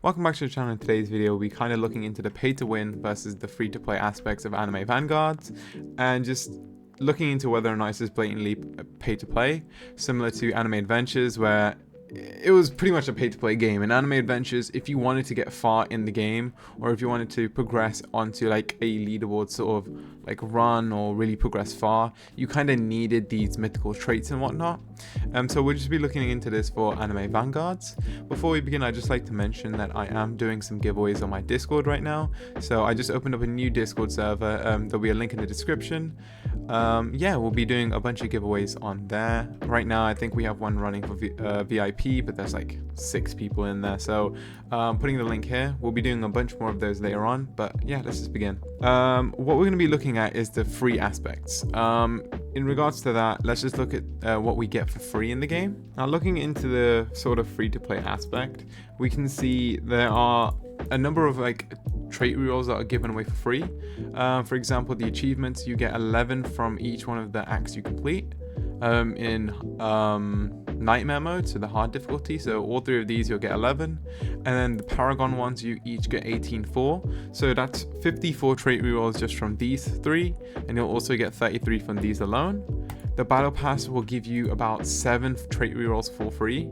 Welcome back to the channel. In today's video, we'll be kind of looking into the pay-to-win versus the free-to-play aspects of anime Vanguards, and just looking into whether or not it's just blatantly pay-to-play, similar to Anime Adventures, where it was pretty much a pay-to-play game. In Anime Adventures, if you wanted to get far in the game, or if you wanted to progress onto like a leaderboard sort of like run or really progress far, you kind of needed these mythical traits and whatnot. So we'll just be looking into this for Anime Vanguards. Before we begin, I'd just like to mention that I am doing some giveaways on my Discord right now. So I just opened up a new Discord server. There'll be a link in the description. Yeah, we'll be doing a bunch of giveaways on there. Right now, I think we have one running for VIP, but there's like 6 people in there. So putting the link here. We'll be doing a bunch more of those later on. But yeah, let's just begin. What we're going to be looking at is the free aspects. In regards to that, let's just look at what we get for free in the game. Now, looking into the sort of free-to-play aspect, we can see there are a number of like trait rerolls that are given away for free. For example, the achievements, you get 11 from each one of the acts you complete in nightmare mode, so the hard difficulty. So all 3 of these you'll get 11, and then the paragon ones you each get 18 for. So that's 54 trait rerolls just from these 3, and you'll also get 33 from these alone. The battle pass will give you about 7 trait rerolls for free.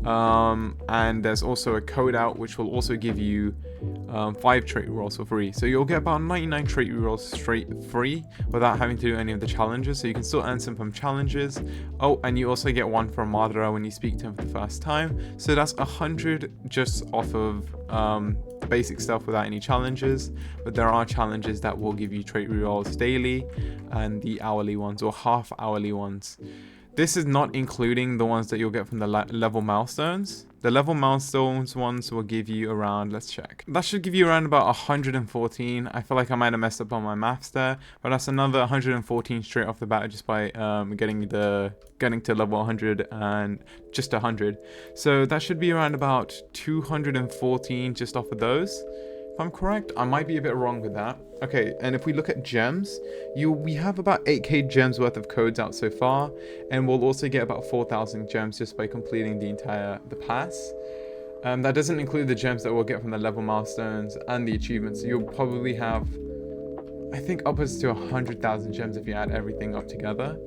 And there's also a code out which will also give you 5 trait rerolls for free. So you'll get about 99 trait rerolls straight free without having to do any of the challenges. So you can still earn some from challenges. Oh, and you also get 1 from Madara when you speak to him for the first time. So that's 100 just off of the basic stuff without any challenges. But there are challenges that will give you trait rerolls daily, and the hourly ones or half hourly ones. This is not including the ones that you'll get from the level milestones. The level milestones ones will give you around, let's check. That should give you around about 114. I feel like I might have messed up on my maths there, but that's another 114 straight off the bat just by getting to level 100 and just 100. So that should be around about 214 just off of those. If I'm correct, I might be a bit wrong with that. Okay, and if we look at gems, we have about 8k gems worth of codes out so far, and we'll also get about 4,000 gems just by completing the pass. That doesn't include the gems that we'll get from the level milestones and the achievements. So you'll probably have, I think, upwards to 100,000 gems if you add everything up together.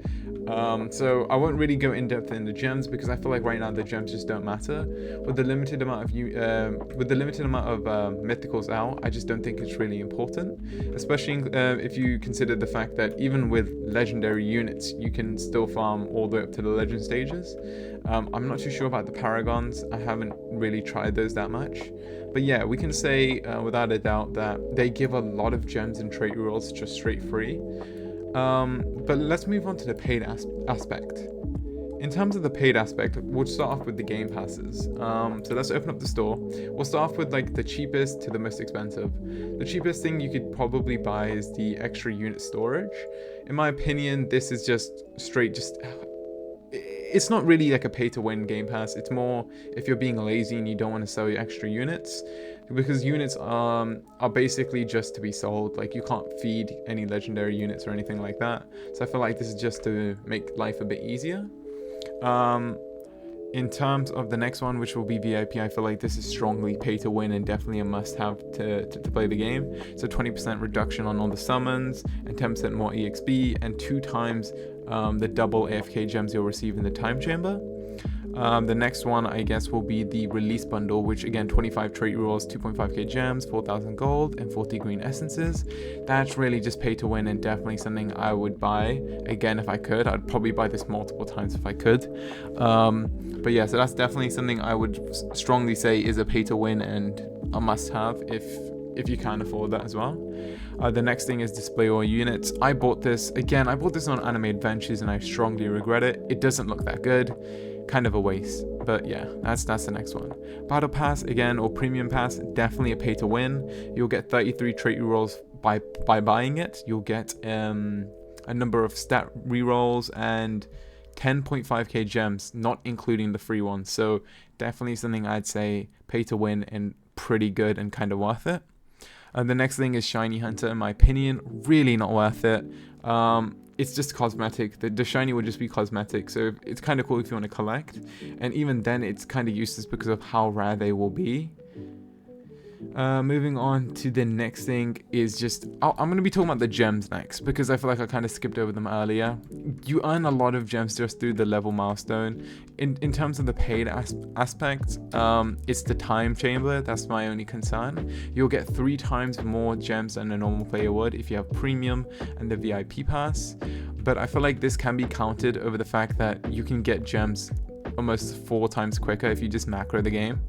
So I won't really go in depth in the gems because I feel like right now the gems just don't matter. With the limited amount of mythicals out, I just don't think it's really important. Especially if you consider the fact that even with legendary units, you can still farm all the way up to the legend stages. I'm not too sure about the paragons. I haven't really tried those that much. But yeah, we can say without a doubt that they give a lot of gems and trait rerolls just straight free. But let's move on to the paid aspect. In terms of the paid aspect, we'll start off with the game passes. So let's open up the store. We'll start off with like the cheapest to the most expensive. The cheapest thing you could probably buy is the extra unit storage. In my opinion, this is just straight, it's not really like a pay-to-win game pass. It's more if you're being lazy and you don't want to sell your extra units, because units are basically just to be sold. Like, you can't feed any legendary units or anything like that. So I feel like this is just to make life a bit easier. In terms of the next one, which will be VIP, I feel like this is strongly pay-to-win and definitely a must-have to play the game. So 20% reduction on all the summons, and 10% more EXP, and 2 times the double AFK gems you'll receive in the time chamber. The next one, I guess, will be the release bundle, which again, 25 trait rerolls, 2.5k gems, 4,000 gold, and 40 green essences. That's really just pay to win and definitely something I would buy. Again, if I could, I'd probably buy this multiple times if I could. But yeah, so that's definitely something I would strongly say is a pay to win and a must have if you can afford that as well. The next thing is display all units. I bought this on Anime Adventures and I strongly regret it. It doesn't look that good. Kind of a waste, but yeah, that's the next one. Battle pass again, or premium pass, definitely a pay to win. You'll get 33 trait rerolls by buying it. You'll get a number of stat rerolls and 10.5k gems, not including the free ones. So definitely something I'd say pay to win and pretty good and kind of worth it. The next thing is Shiny Hunter. In my opinion, really not worth it. It's just cosmetic. The shiny would just be cosmetic, so it's kind of cool if you want to collect, and even then it's kind of useless because of how rare they will be. Moving on to the next thing is just, I'm going to be talking about the gems next, because I feel like I kind of skipped over them earlier. You earn a lot of gems just through the level milestone. In terms of the paid aspect, it's the time chamber. That's my only concern. You'll get 3 times more gems than a normal player would if you have premium and the VIP pass. But I feel like this can be counted over the fact that you can get gems almost 4 times quicker if you just macro the game.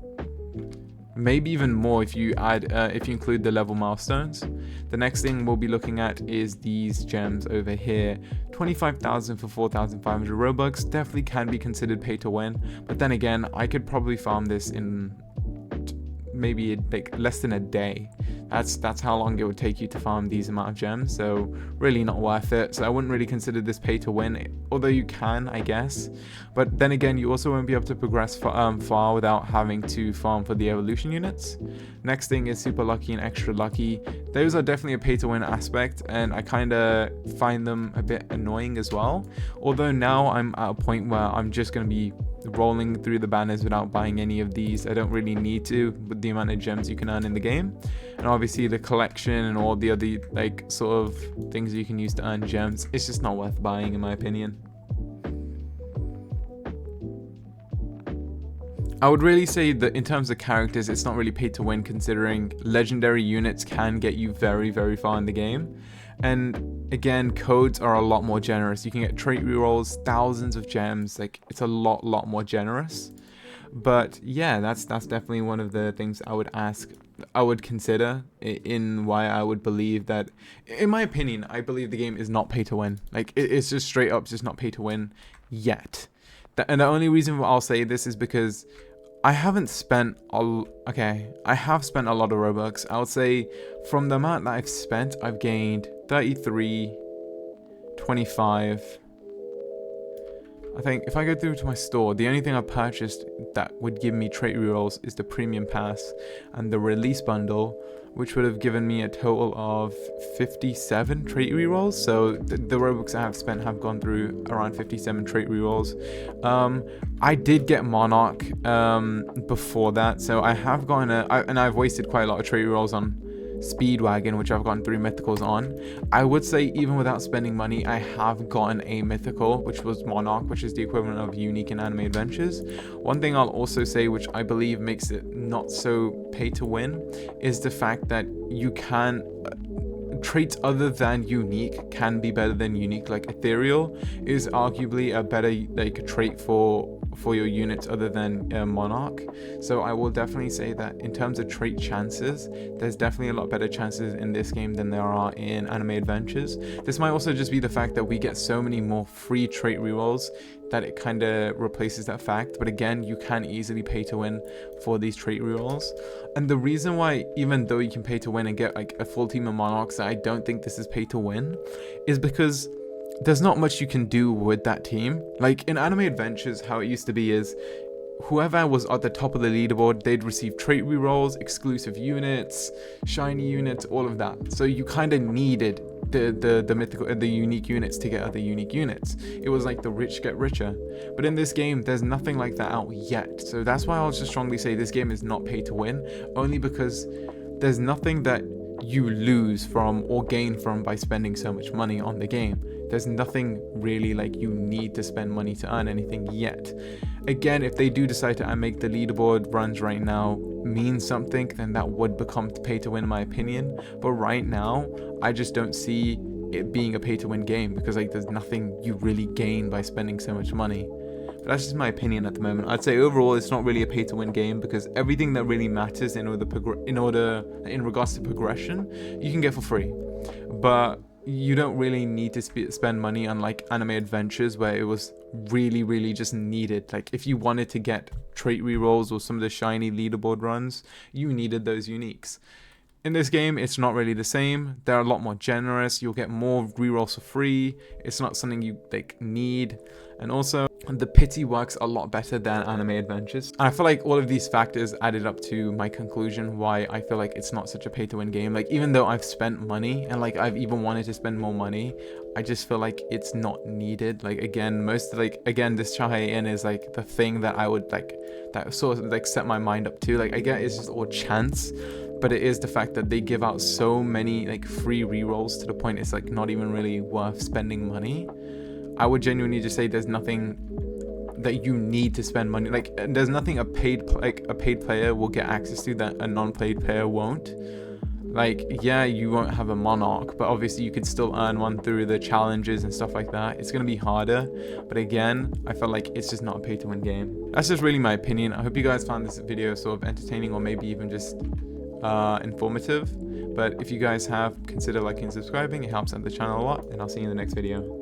Maybe even more if you include the level milestones. The next thing we'll be looking at is these gems over here. 25,000 for 4,500 Robux definitely can be considered pay to win, but then again, I could probably farm this in maybe like less than a day. That's how long it would take you to farm these amount of gems, so really not worth it. So I wouldn't really consider this pay to win, although you can, I guess. But then again, you also won't be able to progress far without having to farm for the evolution units. Next thing is super lucky and extra lucky. Those are definitely a pay to win aspect, and I kind of find them a bit annoying as well. Although now I'm at a point where I'm just going to be rolling through the banners without buying any of these. I don't really need to with the amount of gems you can earn in the game, and obviously the collection and all the other like sort of things you can use to earn gems, it's just not worth buying in my opinion. I would really say that in terms of characters, it's not really pay to win, considering legendary units can get you very, very far in the game. And again, codes are a lot more generous. You can get trait rerolls, thousands of gems. Like, it's a lot more generous. But yeah, that's definitely one of the things I would consider in why I would believe that, in my opinion, I believe the game is not pay to win. Like, it's just straight up just not pay to win yet. And the only reason I'll say this is because I haven't spent I have spent a lot of Robux. I would say from the amount that I've spent, I've gained 33, 25. I think if I go through to my store, the only thing I've purchased that would give me trait rerolls is the premium pass and the release bundle, which would have given me a total of 57 trait rerolls. So the Robux I have spent have gone through around 57 trait rerolls. I did get Monarch before that, so I have gotten and I've wasted quite a lot of trait rerolls on Speedwagon, which I've gotten 3 mythicals on. I would say even without spending money, I have gotten a mythical, which was Monarch, which is the equivalent of unique in Anime Adventures. One thing I'll also say, which I believe makes it not so pay to win, is the fact that you can traits other than unique can be better than unique. Like ethereal is arguably a better like trait for your units other than Monarch. So I will definitely say that in terms of trait chances, there's definitely a lot better chances in this game than there are in Anime Adventures. This might also just be the fact that we get so many more free trait rerolls that it kind of replaces that fact. But again, you can easily pay to win for these trait rerolls. And the reason why, even though you can pay to win and get like a full team of Monarchs, I don't think this is pay to win, is because there's not much you can do with that team. Like in Anime Adventures, how it used to be is whoever was at the top of the leaderboard, they'd receive trait rerolls, exclusive units, shiny units, all of that. So you kind of needed the mythical, the unique units to get other unique units. It was like the rich get richer. But in this game, there's nothing like that out yet. So that's why I'll just strongly say this game is not pay to win, only because there's nothing that you lose from or gain from by spending so much money on the game. There's nothing really like you need to spend money to earn anything yet. Again, if they do decide to make the leaderboard runs right now mean something, then that would become pay to win in my opinion. But right now, I just don't see it being a pay to win game, because like there's nothing you really gain by spending so much money. But that's just my opinion at the moment. I'd say overall it's not really a pay to win game, because everything that really matters in regards to progression, you can get for free. But you don't really need to spend money on like Anime Adventures, where it was really just needed. Like if you wanted to get trait rerolls or some of the shiny leaderboard runs, you needed those uniques. In this game, it's not really the same. They're a lot more generous. You'll get more rerolls for free. It's not something you like need. And also, the pity works a lot better than Anime Adventures. And I feel like all of these factors added up to my conclusion why I feel like it's not such a pay-to-win game. Like, even though I've spent money and like I've even wanted to spend more money, I just feel like it's not needed. Like, again, this Chahae-in is like the thing that I would like, that sort of like set my mind up to. Like, I get it's just all chance. but it is the fact that they give out so many like free rerolls to the point it's like not even really worth spending money. I would genuinely just say there's nothing that you need to spend money, like there's nothing a paid player will get access to that a non-paid player won't. Like, yeah, you won't have a monarch, but obviously you could still earn one through the challenges and stuff like that. It's going to be harder, but again, I felt like it's just not a pay-to-win game. That's just really my opinion. I hope you guys found this video sort of entertaining or maybe even just informative. But if you guys have, consider liking and subscribing. It helps out the channel a lot, and I'll see you in the next video.